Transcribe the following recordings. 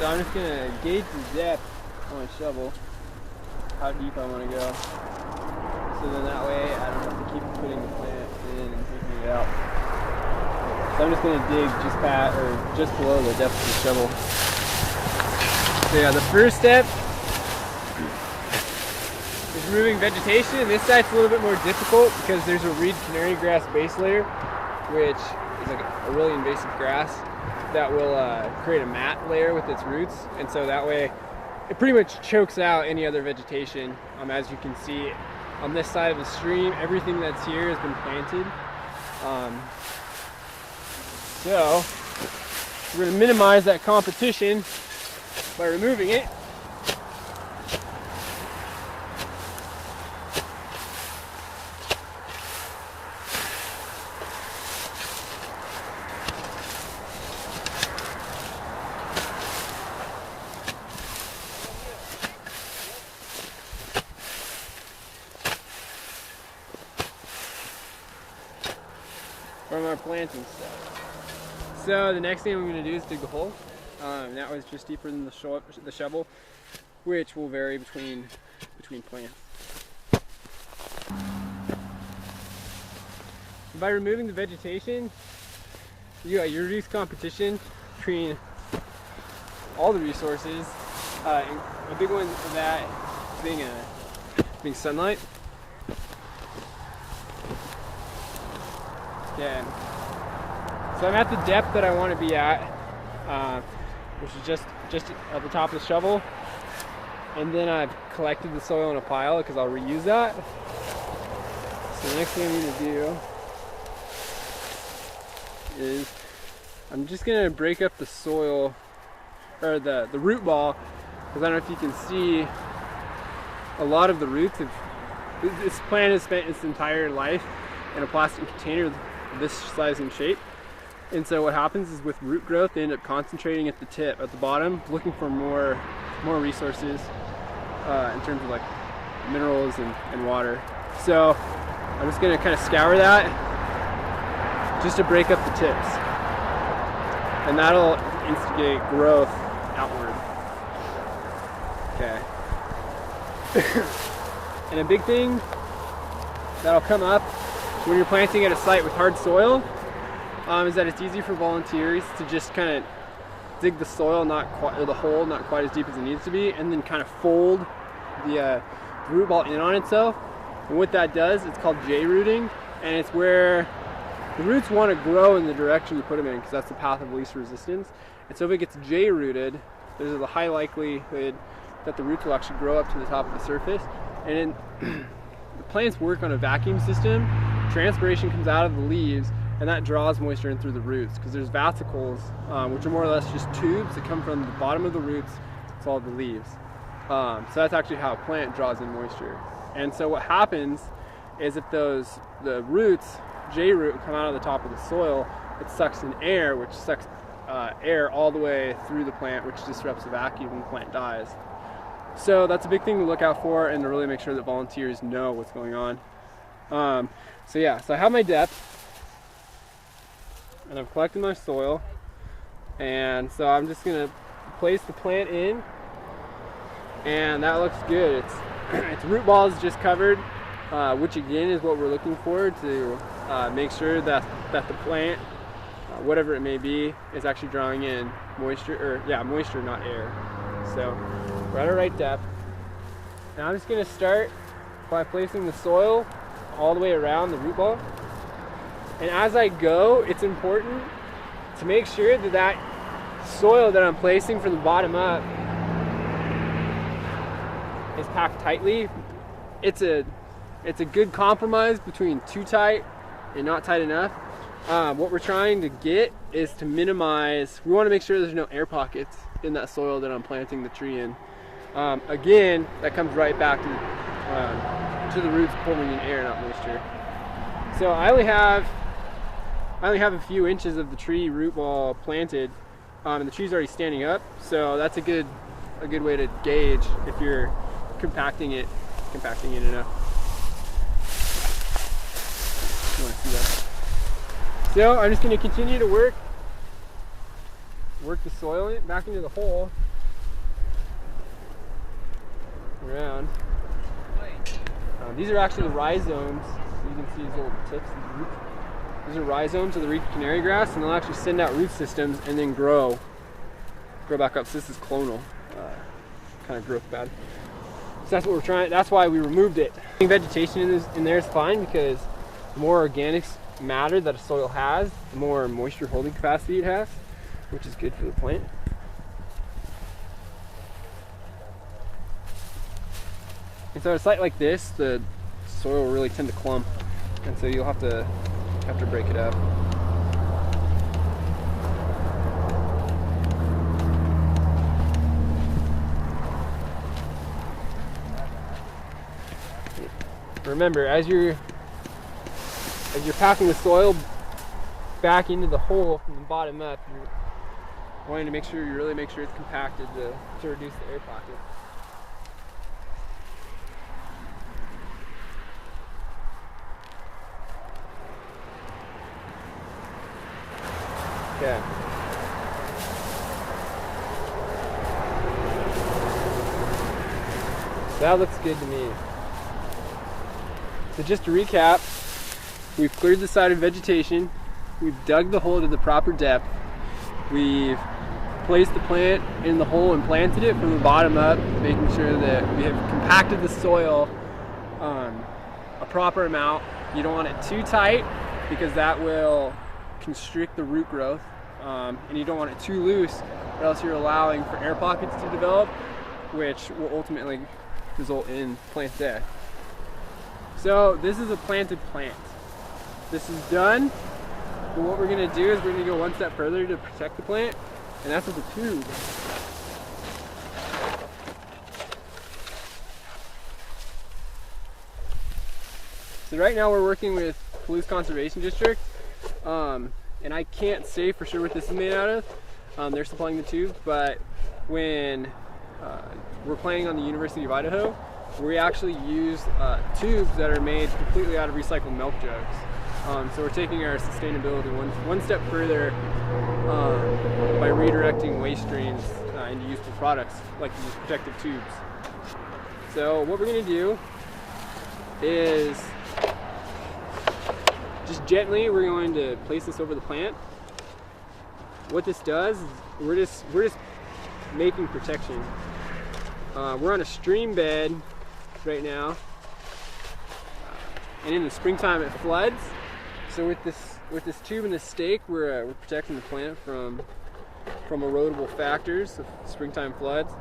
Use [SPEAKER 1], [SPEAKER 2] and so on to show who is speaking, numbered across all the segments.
[SPEAKER 1] So I'm just gonna gauge the depth on my shovel, how deep I want to go. So then that way I don't have to keep putting the plant in and taking it out. So I'm just gonna dig just below the depth of the shovel. So yeah, the first step is removing vegetation. This side's a little bit more difficult because there's a reed canary grass base layer, which is like a really invasive grass that will create a mat layer with its roots, and so that way it pretty much chokes out any other vegetation. As you can see on this side of the stream, everything that's here has been planted. So we're going to minimize that competition by removing it. From our planting stuff. So the next thing I'm going to do is dig a hole. That was just deeper than the shovel, which will vary between plants. By removing the vegetation, you reduce competition between all the resources. A big one of that being sunlight. Okay, so I'm at the depth that I want to be at, which is just at the top of the shovel, and then I've collected the soil in a pile because I'll reuse that. So the next thing I'm going to do is I'm just going to break up the soil, or the root ball, because I don't know if you can see, a lot of the roots this plant has spent its entire life in a plastic container this size and shape, and so what happens is with root growth they end up concentrating at the tip, at the bottom, looking for more resources in terms of like minerals and water. So I'm just going to kind of scour that just to break up the tips, and that'll instigate growth outward. Okay. And a big thing that'll come up when you're planting at a site with hard soil is that it's easy for volunteers to just kind of dig the soil, the hole not quite as deep as it needs to be, and then kind of fold the root ball in on itself. And what that does, it's called J-rooting, and it's where the roots want to grow in the direction you put them in, because that's the path of least resistance. And so if it gets J-rooted, there's a high likelihood that the roots will actually grow up to the top of the surface. And the plants work on a vacuum system. Transpiration comes out of the leaves, and that draws moisture in through the roots, because there's vasicles, which are more or less just tubes that come from the bottom of the roots to all the leaves. So that's actually how a plant draws in moisture. And so what happens is if the roots, J-root, come out of the top of the soil, it sucks in air, which sucks air all the way through the plant, which disrupts the vacuum and the plant dies. So that's a big thing to look out for, and to really make sure that volunteers know what's going on. So yeah, so I have my depth, and I've collected my soil, and so I'm just going to place the plant in, and that looks good. Its root ball is just covered, which again is what we're looking for to make sure that the plant, whatever it may be, is actually drawing in moisture, moisture, not air. So we're at a right depth. Now I'm just going to start by placing the soil all the way around the root ball. And as I go, it's important to make sure that soil that I'm placing from the bottom up is packed tightly. It's a good compromise between too tight and not tight enough. What we're trying to get is to minimize, we want to make sure there's no air pockets in that soil that I'm planting the tree in. Again, that comes right back to the roots pulling in air, not moisture. So I only have a few inches of the tree root ball planted, and the tree's already standing up. So that's a good way to gauge if you're compacting it enough. You want to see that? So I'm just going to continue to work the soil back into the hole. around. These are actually the rhizomes. You can see these little tips. These are rhizomes of the reed canary grass, and they'll actually send out root systems and then grow back up. So this is clonal kind of growth pad. So that's what we're trying. That's why we removed it. Vegetation in there is fine because the more organic matter that a soil has, the more moisture holding capacity it has, which is good for the plant. And so at a site like this, the soil will really tend to clump, and so you'll have to break it up. Remember, as you're packing the soil back into the hole from the bottom up, you're wanting to make sure it's compacted to reduce the air pocket. Okay. That looks good to me. So just to recap, we've cleared the side of vegetation, we've dug the hole to the proper depth, we've placed the plant in the hole and planted it from the bottom up, making sure that we have compacted the soil a proper amount. You don't want it too tight because that will constrict the root growth, and you don't want it too loose or else you're allowing for air pockets to develop, which will ultimately result in plant death. So this is a planted plant. This is done, but what we're going to do is we're going to go one step further to protect the plant, and that's with a tube. So right now we're working with Palouse Conservation District, and I can't say for sure what this is made out of. They're supplying the tubes, but when we're planning on the University of Idaho, we actually use tubes that are made completely out of recycled milk jugs. So we're taking our sustainability one step further by redirecting waste streams into useful products like these protective tubes. So what we're going to do is just gently we're going to place this over the plant. What this does is we're just making protection. We're on a stream bed right now, and in the springtime it floods. So with this tube and this stake, we're protecting the plant from erodible factors of springtime floods.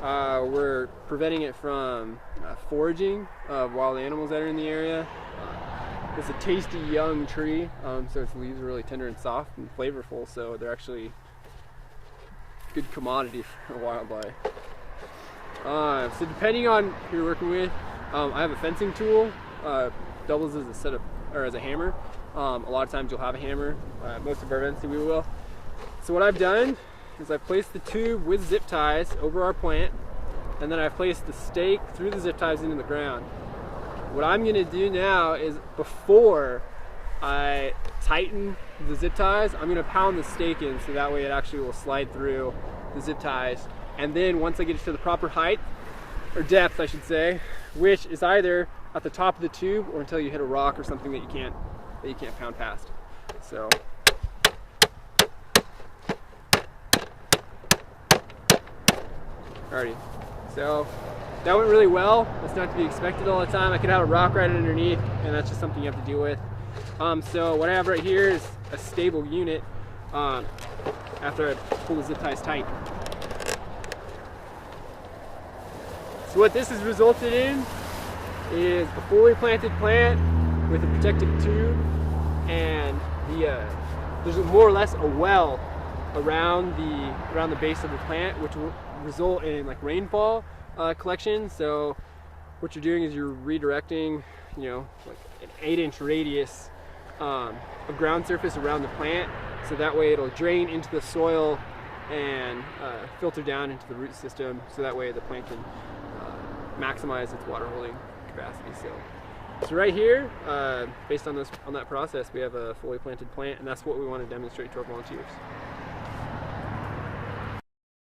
[SPEAKER 1] We're preventing it from foraging of wild animals that are in the area. It's a tasty young tree, so its leaves are really tender and soft and flavorful, so they're actually good commodity for wildlife. So depending on who you're working with, I have a fencing tool, doubles as a setup or as a hammer. A lot of times you'll have a hammer. Most of our fencing we will. So what I've done is I've placed the tube with zip ties over our plant, and then I've placed the stake through the zip ties into the ground. What I'm going to do now is, before I tighten the zip ties, I'm going to pound the stake in so that way it actually will slide through the zip ties. And then once I get it to the proper height, or depth I should say, which is either at the top of the tube or until you hit a rock or something that you can't pound past. So alrighty, so that went really well. That's not to be expected all the time. I could have a rock right underneath, and that's just something you have to deal with. So what I have right here is a stable unit after I pull the zip ties tight. So what this has resulted in is a fully planted plant with a protective tube, and there's more or less a well around the base of the plant, which will result in like rainfall collection. So what you're doing is you're redirecting, like an 8-inch radius of ground surface around the plant, so that way it'll drain into the soil and filter down into the root system, so that way the plant can maximize its water holding capacity. So right here, based on that process, we have a fully planted plant, and that's what we want to demonstrate to our volunteers.